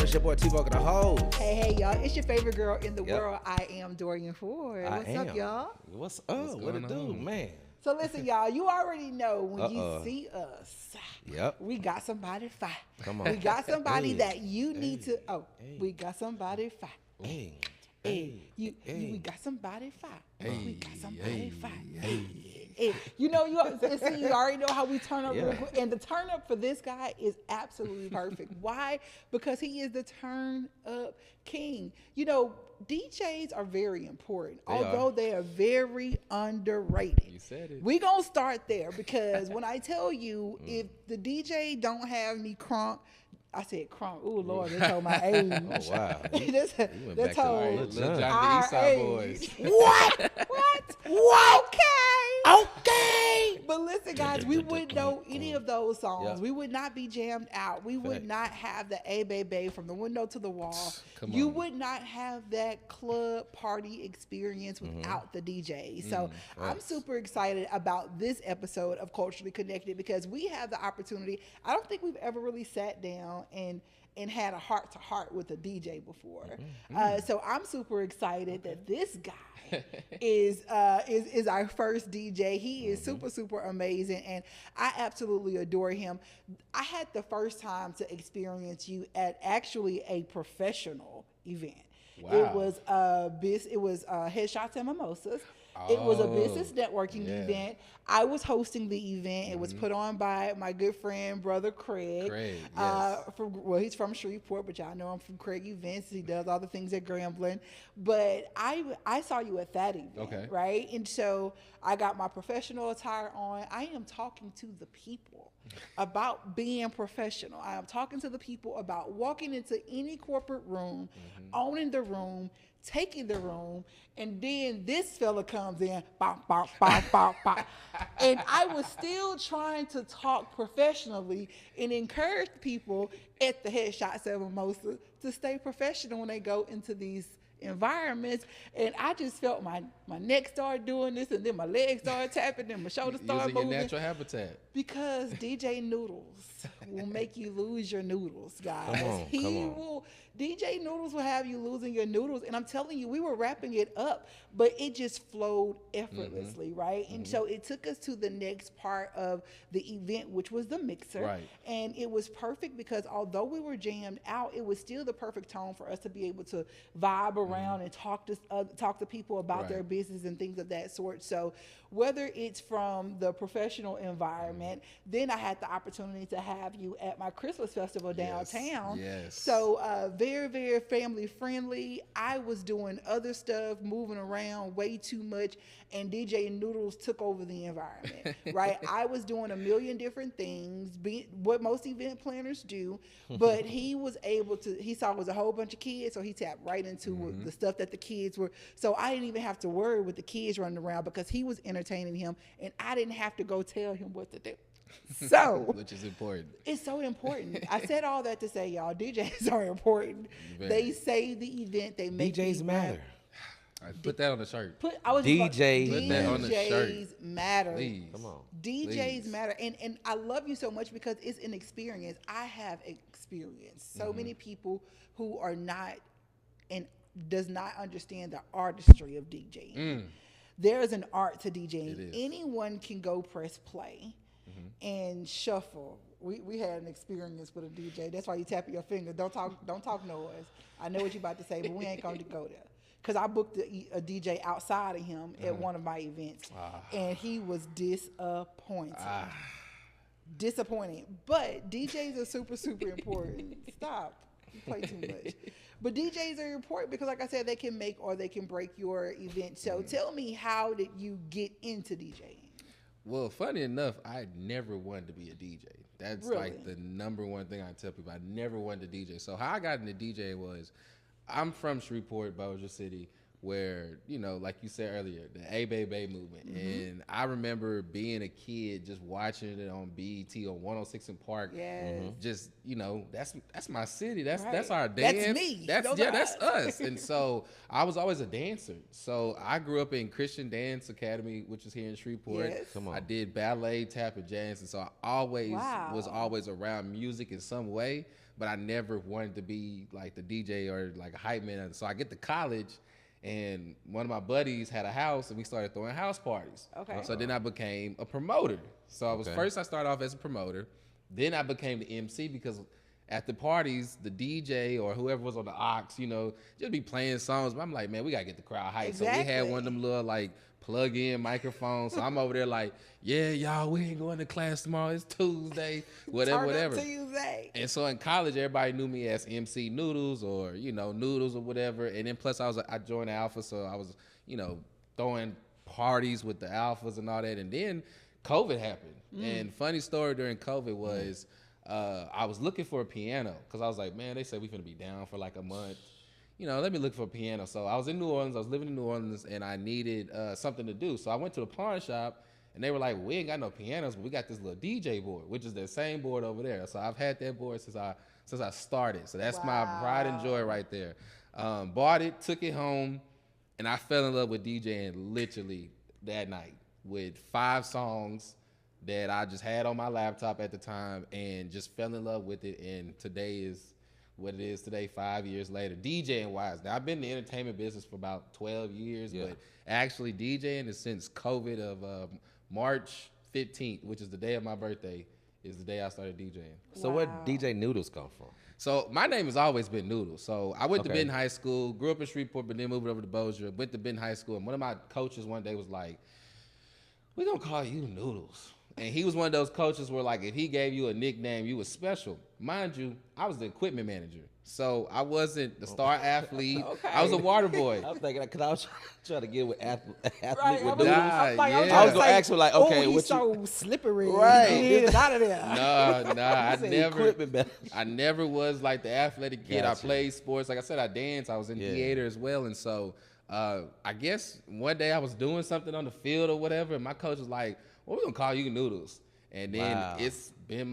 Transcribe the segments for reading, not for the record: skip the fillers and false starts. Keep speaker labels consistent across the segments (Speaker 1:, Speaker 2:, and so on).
Speaker 1: It's your boy T-VOKALZ the host.
Speaker 2: Hey, y'all. It's your favorite girl in the world. I am DORIAN Ford. What's up, y'all?
Speaker 1: What's up? What it do, man?
Speaker 2: So listen, y'all. You already know when you see us.
Speaker 1: Yep.
Speaker 2: We got somebody fine.
Speaker 1: Come on.
Speaker 2: We got somebody that you need to. Oh, we got somebody fine. We got somebody fine. We got somebody fine. You know, you already know how we turn up real quick. And the turn up for this guy is absolutely perfect. Why? Because he is the turn up king. You know, DJs are very important, although they are very underrated.
Speaker 3: You said it.
Speaker 2: We're going to start there because when I tell you, if the DJ don't have me crunk, I said crunk. Ooh, Lord, they told my age.
Speaker 1: Oh, wow.
Speaker 2: They told
Speaker 3: Little Johnny East Side Boys.
Speaker 2: What? Okay. But listen, guys, we wouldn't know any of those songs.
Speaker 1: Yep.
Speaker 2: We would not be jammed out. We would not have the A Baby from the window to the wall. You would not have that club party experience without the DJ. So I'm super excited about this episode of Culturally Connected because we have the opportunity. I don't think we've ever really sat down and had a heart-to-heart with a DJ before. So I'm super excited that this guy is our first DJ. He is super amazing, and I absolutely adore him. I had the first time to experience you at actually a professional event.
Speaker 3: Wow.
Speaker 2: It was Headshots and Mimosas. It was a business networking event. I was hosting the event. It was put on by my good friend, brother Craig. He's from Shreveport, but y'all know him from Craig Events. He does all the things at Grambling. But I saw you at that event, right? And so I got my professional attire on. I am talking to the people about being professional. I am talking to the people about walking into any corporate room, owning the room, taking the room, and then this fella comes in, bop, bop, bop, bop, bop. And I was still trying to talk professionally and encourage people at the Headshots and Mimosa to stay professional when they go into these environments. And I just felt my neck started doing this, and then my legs started tapping, and my shoulders started moving.
Speaker 3: Your natural habitat.
Speaker 2: Because DJ Noodles will make you lose your noodles, guys.
Speaker 1: Come on.
Speaker 2: DJ Noodles will have you losing your noodles. And I'm telling you, we were wrapping it up, but it just flowed effortlessly, right? And so it took us to the next part of the event, which was the mixer.
Speaker 3: Right.
Speaker 2: And it was perfect because although we were jammed out, it was still the perfect tone for us to be able to vibe around and talk to people about their business and things of that sort. So whether it's from the professional environment, then I had the opportunity to have you at my Christmas festival downtown.
Speaker 3: Yes.
Speaker 2: So very, very family friendly. I was doing other stuff, moving around way too much, and DJ Noodles took over the environment, right? I was doing a million different things, what most event planners do, but he was able to, he saw it was a whole bunch of kids, so he tapped right into the stuff that the kids were, so I didn't even have to worry with the kids running around because he was entertaining him, and I didn't have to go tell him what to do. So,
Speaker 3: which is important.
Speaker 2: It's so important. I said all that to say, y'all, DJs are important. They save the event. They make
Speaker 1: DJs matter.
Speaker 3: Put that on the shirt.
Speaker 2: DJs matter.
Speaker 3: Please.
Speaker 1: Come on.
Speaker 2: DJs matter. And I love you so much because it's an experience. I have experienced so many people who are not and does not understand the artistry of DJing. There is an art to DJing. Anyone can go press play and shuffle. We had an experience with a DJ. That's why you tap your finger. Don't talk noise. I know what you're about to say, but we ain't going to go there. Because I booked a DJ outside of him at one of my events, and he was disappointed. Disappointing. But DJs are super important. Stop. You play too much. But DJs are important because, like I said, they can make or they can break your event. So tell me, how did you get into DJing?
Speaker 3: Well, funny enough, I never wanted to be a DJ. That's like the number one thing I tell people. I never wanted to DJ. So how I got into DJ was, I'm from Shreveport, Bossier City, where, you know, like you said earlier, the A Bay Bay movement. And I remember being a kid just watching it on BET on 106 and Park. Just, you know, that's my city. That's our dance.
Speaker 2: That's me.
Speaker 3: That's us. And so I was always a dancer. So I grew up in Christian Dance Academy, which is here in Shreveport.
Speaker 1: Come on.
Speaker 3: I did ballet, tap, and jazz. And so I always was always around music in some way, but I never wanted to be like the DJ or like a hype man. So I get to college, and one of my buddies had a house, and we started throwing house parties. So then I became a promoter. So I was first I started off as a promoter. Then I became the MC because at the parties, the DJ or whoever was on the aux, you know, just be playing songs. But I'm like, man, we got to get the crowd hyped. So we had one of them little like plug-in microphones. So I'm over there like, yeah, y'all, we ain't going to class tomorrow. It's Tuesday, whatever.
Speaker 2: Tuesday.
Speaker 3: And so in college, everybody knew me as MC Noodles or, you know, Noodles or whatever. And then plus I joined Alpha, so I was, you know, throwing parties with the Alphas and all that. And then COVID happened. And funny story during COVID was I was looking for a piano because I was like, man, they said we finna be down for like a month. You know, let me look for a piano. So I was in New Orleans. I was living in New Orleans, and I needed something to do. So I went to the pawn shop, and they were like, we ain't got no pianos, but we got this little DJ board, which is the same board over there. So I've had that board since I started. So that's my pride and joy right there. Bought it, took it home, and I fell in love with DJing literally that night with 5 songs that I just had on my laptop at the time and just fell in love with it. And today is what it is today, 5 years later. DJing wise, now I've been in the entertainment business for about 12 years, but actually DJing is since COVID of March 15th, which is the day of my birthday, is the day I started DJing.
Speaker 1: So where DJ Noodles come from?
Speaker 3: So my name has always been Noodles. So I went to Benton High School, grew up in Shreveport, but then moved over to Bossier, went to Benton High School, and one of my coaches one day was like, we're gonna call you Noodles. And he was one of those coaches where, like, if he gave you a nickname, you was special. Mind you, I was the equipment manager. So I wasn't the star athlete. I was a water boy.
Speaker 1: I'm thinking, because I was trying to get with athlete
Speaker 2: Right,
Speaker 1: with
Speaker 2: I
Speaker 1: Noodles.
Speaker 3: I
Speaker 1: was going to ask him, like, okay,
Speaker 2: he's
Speaker 1: what
Speaker 2: so slippery.
Speaker 1: Right.
Speaker 2: Get it out of there.
Speaker 3: I never was like the athletic kid.
Speaker 1: Gotcha.
Speaker 3: I played sports. Like I said, I danced. I was in theater as well. And so I guess one day I was doing something on the field or whatever, and my coach was like, well, we're going to call you Noodles. And then it's been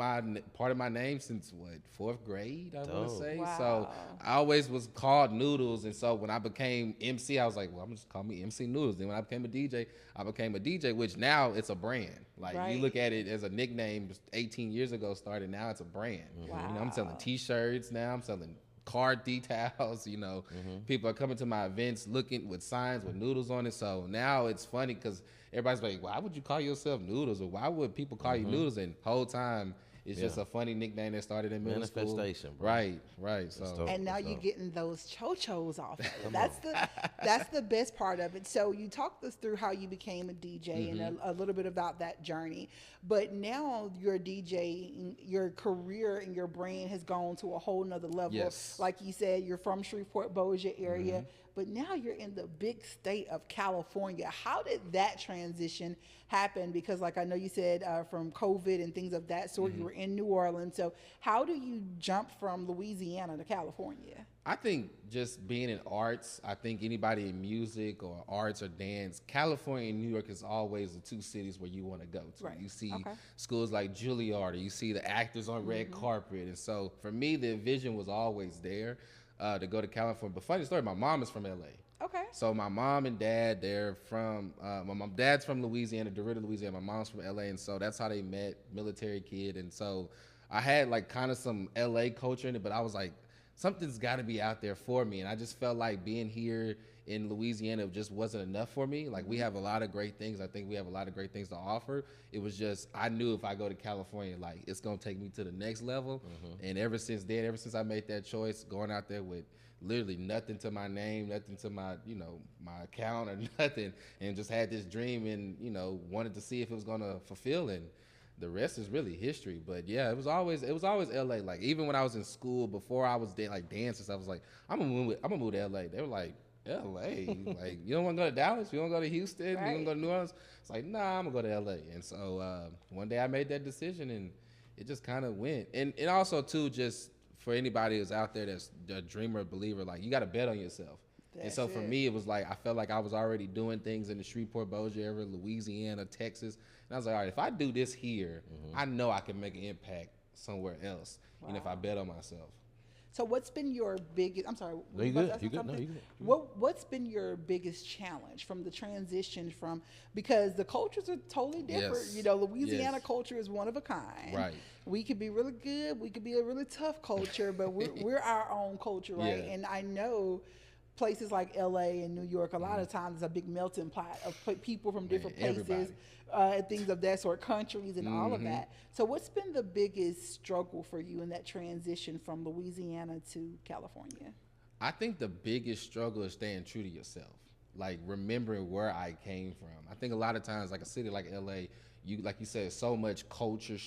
Speaker 3: part of my name since, what, 4th grade, I want to say. So I always was called Noodles. And so when I became MC, I was like, well, I'm just call me MC Noodles. Then when I became a DJ, I became a DJ, which now it's a brand. Like, you look at it as a nickname 18 years ago started. Now it's a brand. You know, I'm selling T-shirts now. I'm selling card details, you know. People are coming to my events looking with signs with Noodles on it. So now it's funny because everybody's like, why would you call yourself Noodles? Or why would people call you Noodles? And whole time it's just a funny nickname that started in middle school.
Speaker 1: Manifestation, bro.
Speaker 3: Right. So
Speaker 2: and now you're getting those cho-chos off of it. That's the best part of it. So you talked us through how you became a DJ and a little bit about that journey. But now your DJ, your career and your brand has gone to a whole nother level.
Speaker 3: Yes.
Speaker 2: Like you said, you're from Shreveport, Bossier area, but now you're in the big state of California. How did that transition happen? Because like I know you said from COVID and things of that sort, you were in New Orleans. So how do you jump from Louisiana to California?
Speaker 3: I think just being in arts, I think anybody in music or arts or dance, California and New York is always the 2 cities where you want to go to.
Speaker 2: Right.
Speaker 3: You see schools like Juilliard, or you see the actors on red carpet. And so for me, the vision was always there to go to California. But funny story, my mom is from LA.
Speaker 2: Okay.
Speaker 3: So my mom and dad, they're from, my dad's from Louisiana, DeRidder, Louisiana. My mom's from LA. And so that's how they met, military kid. And so I had like kind of some LA culture in it, but I was like, something's got to be out there for me. And I just felt like being here in Louisiana just wasn't enough for me. Like, we have a lot of great things. I think we have a lot of great things to offer. It was just, I knew if I go to California, like, it's going to take me to the next level. And ever since then, ever since I made that choice, going out there with literally nothing to my name, nothing to my, you know, my account or nothing, and just had this dream and, you know, wanted to see if it was going to fulfill, and the rest is really history. But yeah, it was always LA. Like, even when I was in school, before I was like dancing, I was like, I'm gonna move to LA. They were like, LA? Like, you don't want to go to Dallas? You don't go to Houston? You don't go to New Orleans? It's like, nah, I'm gonna go to LA. And so one day I made that decision, and it just kind of went. And also too, just for anybody who's out there that's a dreamer, believer, like, you got to bet on yourself. And so for me, it was like, I felt like I was already doing things in the Shreveport, Bossier area, Louisiana, Texas. And I was like, all right, if I do this here, I know I can make an impact somewhere else. Wow. And if I bet on myself.
Speaker 2: So what's been your biggest, I'm sorry.
Speaker 1: No, you good. You good. No, you good.
Speaker 2: What's been your biggest challenge from the transition from, because the cultures are totally different.
Speaker 3: Yes.
Speaker 2: You know, Louisiana culture is one of a kind.
Speaker 3: Right.
Speaker 2: We could be really good. We could be a really tough culture, but we're our own culture, right? Yeah. And I know places like LA and New York, a lot of times it's a big melting pot of people from different places, things of that sort, countries and all of that. So what's been the biggest struggle for you in that transition from Louisiana to California?
Speaker 3: I think the biggest struggle is staying true to yourself, like remembering where I came from. I think a lot of times, like a city like LA, you, like you said, so much culture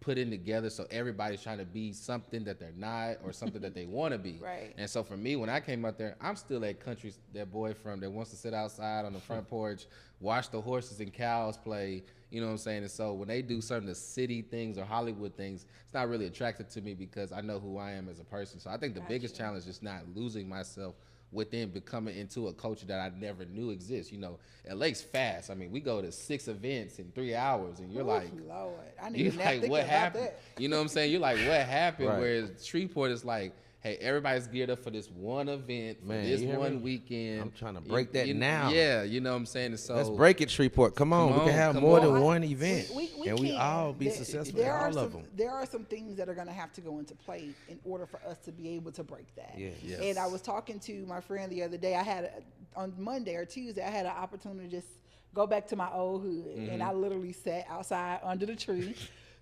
Speaker 3: put in together, so everybody's trying to be something that they're not or something that they want to be.
Speaker 2: Right.
Speaker 3: And so for me, when I came out there, I'm still that country, that boy from that wants to sit outside on the front porch, watch the horses and cows play, you know what I'm saying? And so when they do some of the city things or Hollywood things, it's not really attractive to me because I know who I am as a person. So I think the biggest challenge is not losing myself within becoming into a culture that I never knew exists. You know, LA's fast. I mean, we go to 6 events in 3 hours, and you're like,
Speaker 2: Lord, I need to
Speaker 3: like, what happened? That. You know what I'm saying? You're like, what happened? Right. Whereas Shreveport is like, hey, everybody's geared up for this one event, for this one weekend.
Speaker 1: I'm trying to break that now.
Speaker 3: Yeah, you know what I'm saying? So
Speaker 1: let's break it, Shreveport. Come on. We can have more than one event, and we all be successful in all of them.
Speaker 2: There are some things that are going to have to go into play in order for us to be able to break that.
Speaker 1: Yeah. Yes.
Speaker 2: And I was talking to my friend the other day. I had, on Monday or Tuesday, I had an opportunity to just go back to my old hood, and I literally sat outside under the tree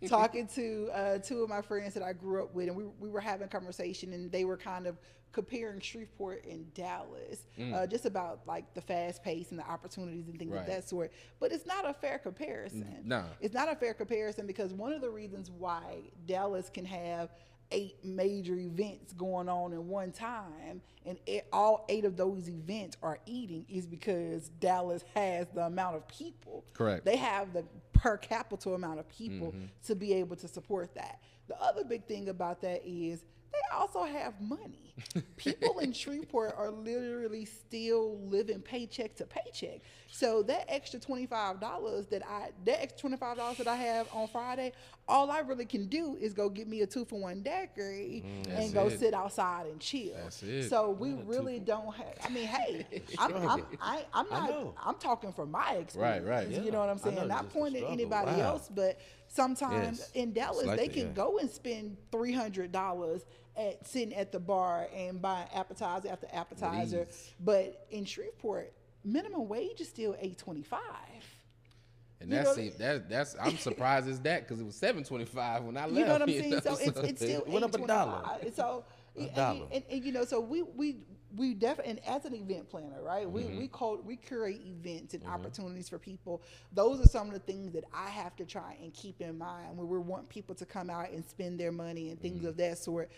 Speaker 2: talking to 2 of my friends that I grew up with, and we were having a conversation, and they were kind of comparing Shreveport and Dallas, just about like the fast pace and the opportunities and things of that sort. But it's not a fair comparison.
Speaker 3: No,
Speaker 2: it's not a fair comparison, because one of the reasons why Dallas can have 8 major events going on in one time, and all 8 of those events are eating, is because Dallas has the amount of people.
Speaker 3: Correct.
Speaker 2: They have the per capita amount of people to be able to support that. The other big thing about that is they also have money. People in Shreveport are literally still living paycheck to paycheck. So that extra $25 that I have on Friday, all I really can do is go get me a 2-for-1 daiquiri and go sit outside and chill.
Speaker 3: That's it.
Speaker 2: So we really don't have. I mean, hey, I'm talking from my experience.
Speaker 3: Right.
Speaker 2: You know what I'm saying? Not pointing at anybody else, but sometimes in Dallas they can go and spend $300 sitting at the bar and buying appetizer after appetizer. But in Shreveport, minimum wage is still $8.25.
Speaker 3: And that's I'm surprised it's that, because it was $7.25 when I left.
Speaker 2: You know what I'm saying? So it's still
Speaker 1: went up $1.
Speaker 2: So and you know, so we definitely, and as an event planner, right? We curate events and opportunities for people. Those are some of the things that I have to try and keep in mind when we want people to come out and spend their money and things of that sort.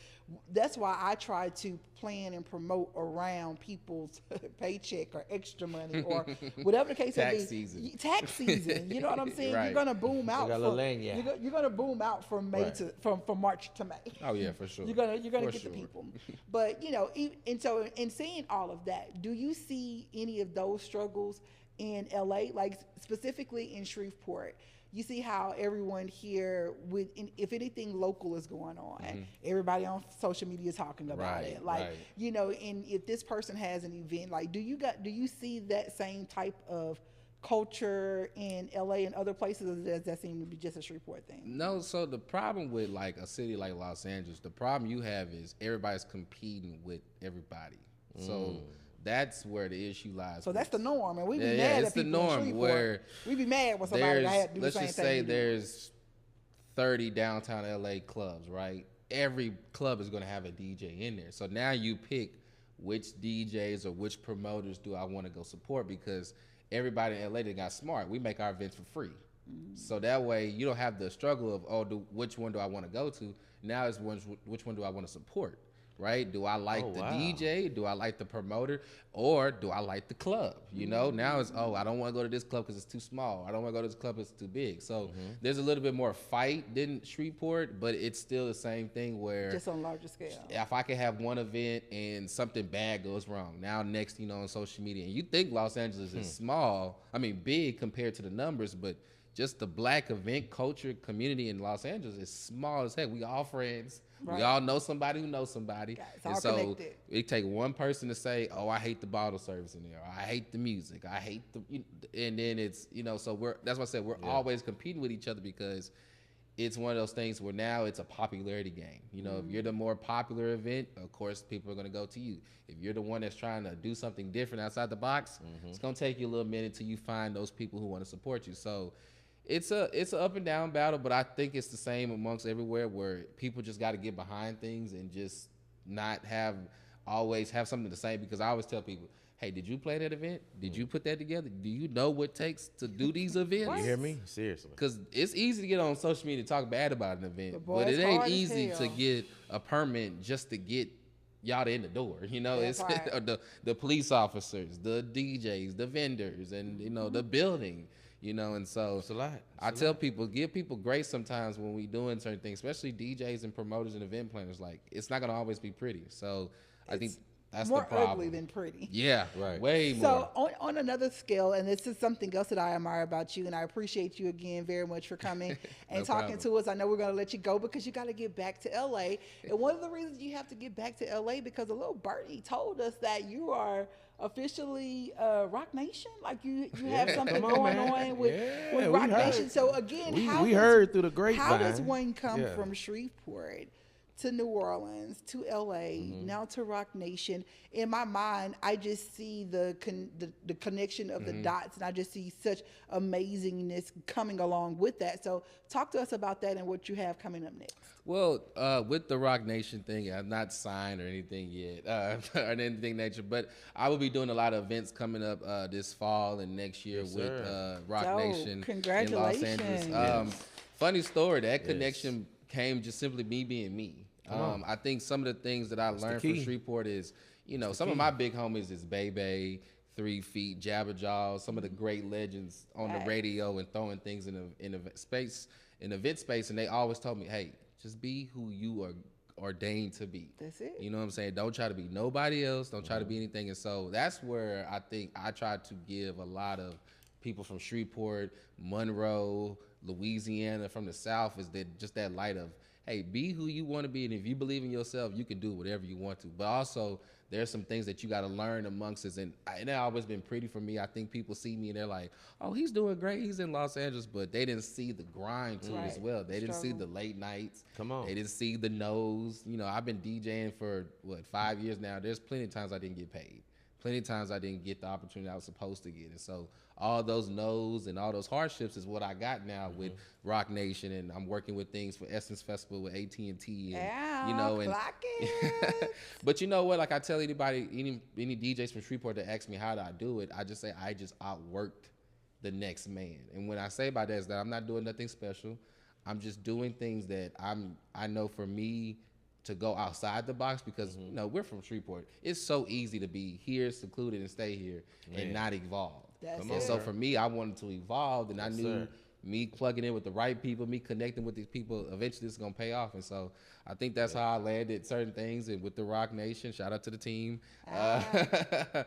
Speaker 2: That's why I try to plan and promote around people's paycheck or extra money or whatever the case may be. Tax season. You know what I'm saying?
Speaker 3: Right.
Speaker 2: You're gonna boom out.
Speaker 1: You're
Speaker 2: gonna boom out from May to from March to May.
Speaker 3: Oh yeah, for sure.
Speaker 2: You're gonna get the people. But you know, and so in saying all of that, do you see any of those struggles in LA, like specifically in Shreveport? You see how everyone here, if anything local is going on, everybody on social media is talking about it. Like, you know, and if this person has an event, like, do you see that same type of culture in LA and other places, or does that seem to be just a Shreveport thing?
Speaker 3: No, so the problem with like a city like Los Angeles, the problem you have is everybody's competing with everybody. So that's where the issue lies.
Speaker 2: So that's the norm, and we be mad at people in Shreveport. Where we be mad when somebody had to do the same thing.
Speaker 3: Let's just say there's 30 downtown LA clubs, right? Every club is going to have a DJ in there. So now you pick which DJs or which promoters do I want to go support, because everybody in LA that got smart. We make our events for free. So that way you don't have the struggle of, which one do I want to go to? Now it's which one do I want to support? right? Do I like the DJ? Do I like the promoter? Or do I like the club? You know, now it's, I don't want to go to this club because it's too small. I don't want to go to this club because it's too big. So there's a little bit more fight than Shreveport, but it's still the same thing where
Speaker 2: just on a larger scale.
Speaker 3: If I can have one event and something bad goes wrong, now next, you know, on social media, and you think Los Angeles is small, I mean big compared to the numbers, but just the black event culture community in Los Angeles is small as heck. We all friends. Right. We all know somebody who knows somebody. And so connected. It take one person to say, oh, I hate the bottle service in there. Or, I hate the music. I hate the, and then it's, you know, so that's what I said. We're always competing with each other because it's one of those things where now it's a popularity game. You know, if you're the more popular event, of course, people are going to go to you. If you're the one that's trying to do something different outside the box, it's going to take you a little minute till you find those people who want to support you. So it's an up and down battle, but I think it's the same amongst everywhere where people just got to get behind things and just not always have something to say, because I always tell people, hey, did you play that event? Did you put that together? Do you know what it takes to do these events?
Speaker 1: You hear me? Seriously.
Speaker 3: Because it's easy to get on social media and talk bad about an event, but it ain't easy to get a permit just to get y'all in the door. You know, it's the police officers, the DJs, the vendors, and, you know, the building. You know, and so
Speaker 1: it's a lot.
Speaker 3: I tell people, give people grace sometimes when we doing certain things, especially DJs and promoters and event planners. Like, it's not going to always be pretty. So I think that's the problem.
Speaker 2: More ugly than pretty.
Speaker 3: Yeah, right. Way more.
Speaker 2: So on another scale, and this is something else that I admire about you, and I appreciate you again very much for coming and talking to us. I know we're going to let you go because you got to get back to LA. And one of the reasons you have to get back to LA, because a little birdie told us that you are officially Rock Nation, like you have something going on with Rock Nation. So again,
Speaker 1: we heard through the grapevine.
Speaker 2: How does one come from Shreveport to New Orleans to LA, now to Rock Nation? In my mind, I just see the connection of the dots, and I just see such amazingness coming along with that. So talk to us about that and what you have coming up next.
Speaker 3: Well, with the Rock Nation thing, I'm not signed or anything yet, or anything nature, but I will be doing a lot of events coming up this fall and next year with Rock Nation in Los Angeles. Funny story, that connection came just simply me being me. I think some of the things that I learned from Shreveport is, you know, some of my big homies is Bebe, 3 Feet, Jabberjaw, some of the great legends on the radio and throwing things in event space, and they always told me, hey, just be who you are ordained to be.
Speaker 2: That's it.
Speaker 3: You know what I'm saying? Don't try to be nobody else. Don't try to be anything. And so that's where I think I try to give a lot of people from Shreveport, Monroe, Louisiana, from the South, is that just that light of, hey, be who you want to be, and if you believe in yourself, you can do whatever you want to. But also, there's some things that you got to learn amongst us, and it's always been pretty for me. I think people see me and they're like, oh, he's doing great, he's in Los Angeles, but they didn't see the grind to it as well. They didn't see the late nights.
Speaker 1: Come on.
Speaker 3: They didn't see the no's. You know, I've been DJing for, 5 years now. There's plenty of times I didn't get paid. Plenty of times I didn't get the opportunity I was supposed to get. And so all those no's and all those hardships is what I got now with Rock Nation, and I'm working with things for Essence Festival with AT&T, and you know, and but you know what? Like I tell anybody, any DJs from Shreveport that ask me how do I do it, I just say I just outworked the next man. And when I say by that is that I'm not doing nothing special. I'm just doing things that I know for me to go outside the box, because you know, we're from Shreveport. It's so easy to be here, secluded, and stay here and not evolve. And so for me, I wanted to evolve, and I knew me plugging in with the right people, me connecting with these people, eventually it's gonna pay off. And so I think that's how I landed certain things. And with the Rock Nation, shout out to the team, shout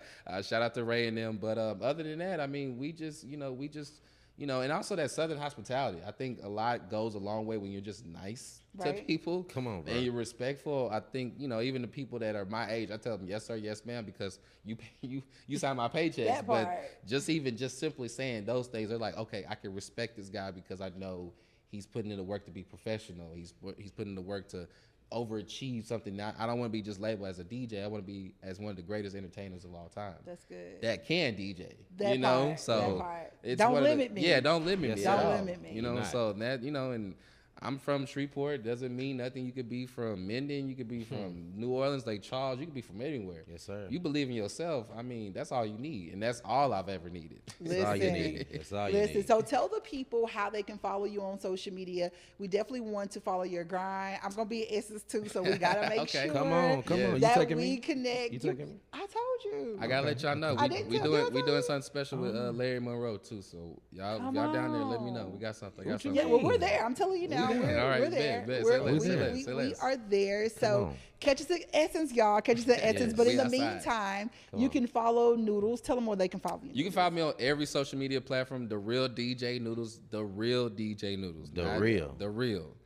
Speaker 3: out to Ray and them. But other than that, I mean, we just, you know, and also that Southern hospitality. I think a lot goes a long way when you're just nice to people.
Speaker 1: Come on, bro.
Speaker 3: And you're respectful. I think, you know, even the people that are my age, I tell them, yes, sir, yes, ma'am, because you sign my paychecks. But just simply saying those things, they're like, okay, I can respect this guy because I know he's putting in the work to be professional. He's putting in the work to overachieve something. Now, I don't want to be just labeled as a DJ. I want to be as one of the greatest entertainers of all time.
Speaker 2: That's good.
Speaker 3: That can DJ.
Speaker 2: That
Speaker 3: you know,
Speaker 2: part,
Speaker 3: so
Speaker 2: that part.
Speaker 3: it's
Speaker 2: Don't limit me.
Speaker 3: Yeah, don't limit me.
Speaker 2: Don't limit me.
Speaker 3: You know, so that, you know, and I'm from Shreveport. Doesn't mean nothing. You could be from Minden. You could be from New Orleans, Lake Charles. You could be from anywhere.
Speaker 1: Yes, sir.
Speaker 3: You believe in yourself. I mean, that's all you need, and that's all I've ever needed.
Speaker 1: That's all you need. That's all you need.
Speaker 2: So tell the people how they can follow you on social media. We definitely want to follow your grind. I'm gonna be at Essence too, so we gotta make sure.
Speaker 1: Come on.
Speaker 2: That we connect.
Speaker 1: You taking me?
Speaker 2: I told you.
Speaker 3: I gotta let y'all know. We doing something special with Larry Monroe too. So y'all down there, let me know. We got something.
Speaker 2: Yeah, well, we're there. I'm telling you now. We're there. We are there. So catch us at Essence, y'all. Catch us at Essence. But in the meantime, you can follow Noodles. Tell them where they can follow you.
Speaker 3: You can follow me on every social media platform. The Real DJ Noodles. The Real DJ Noodles. The Real.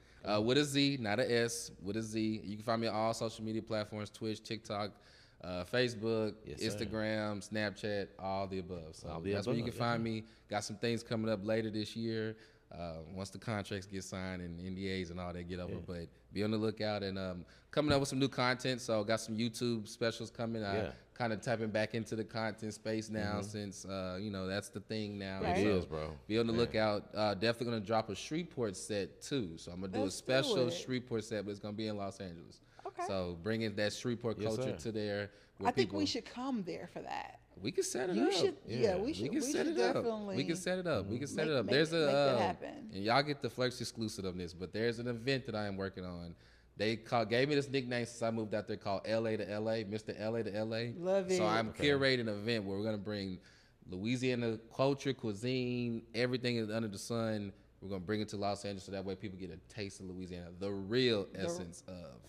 Speaker 3: With a Z, not a S. With a Z. You can find me on all social media platforms: Twitch, TikTok, Facebook, Instagram, Snapchat, all the above. So that's where you can find me. Got some things coming up later this year. Once the contracts get signed and NDAs and all that get over, but be on the lookout and coming up with some new content. So got some YouTube specials coming. Kind of tapping back into the content space now since that's the thing now.
Speaker 1: It is, bro.
Speaker 3: Be on the lookout. Definitely gonna drop a Shreveport set too. So I'm gonna do a special Shreveport set, but it's gonna be in Los Angeles. Okay. So bringing that Shreveport culture to there.
Speaker 2: I think we should come there for that.
Speaker 3: We can set it
Speaker 2: up.
Speaker 3: We can set it up. We can set it up. We can set it up. There's
Speaker 2: make that happen.
Speaker 3: And y'all get the Flex exclusive of this, but there's an event that I am working on. They gave me this nickname since I moved out there called LA to LA, Mr. LA to LA.
Speaker 2: Love it.
Speaker 3: So I'm curating an event where we're gonna bring Louisiana culture, cuisine, everything under the sun. We're gonna bring it to Los Angeles so that way people get a taste of Louisiana, the real essence of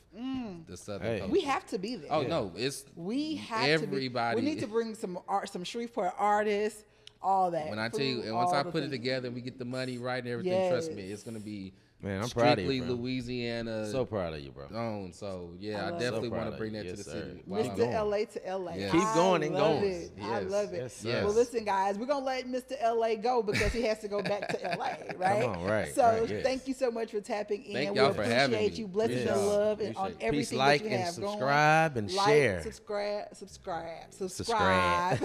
Speaker 3: the Southern culture.
Speaker 2: We have to be there.
Speaker 3: Oh no, we have everybody.
Speaker 2: To be. We need to bring some Shreveport artists, all that.
Speaker 3: When I tell you, and once I put it together and we get the money right and everything, trust me, it's gonna be.
Speaker 1: Man, I'm proud of you,
Speaker 3: bro. Louisiana.
Speaker 1: So proud of you, bro.
Speaker 3: So I definitely want to bring that to the city.
Speaker 2: Mr. LA to LA.
Speaker 1: Yes. Keep going and going.
Speaker 2: I love it.
Speaker 1: Yes.
Speaker 2: Well, listen, guys, we're gonna let Mr. LA go because he has to go back to LA, right?
Speaker 1: Come on, right.
Speaker 2: So thank you so much for tapping in.
Speaker 3: Thank y'all for having me.
Speaker 2: We appreciate you. Blessings and love and on everything
Speaker 1: like,
Speaker 2: that you have going.
Speaker 1: Subscribe and share.
Speaker 2: Subscribe.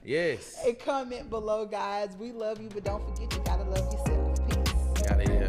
Speaker 1: Yes.
Speaker 2: And comment below, guys. We love you, but don't forget you gotta love yourself. Peace.
Speaker 1: Got it.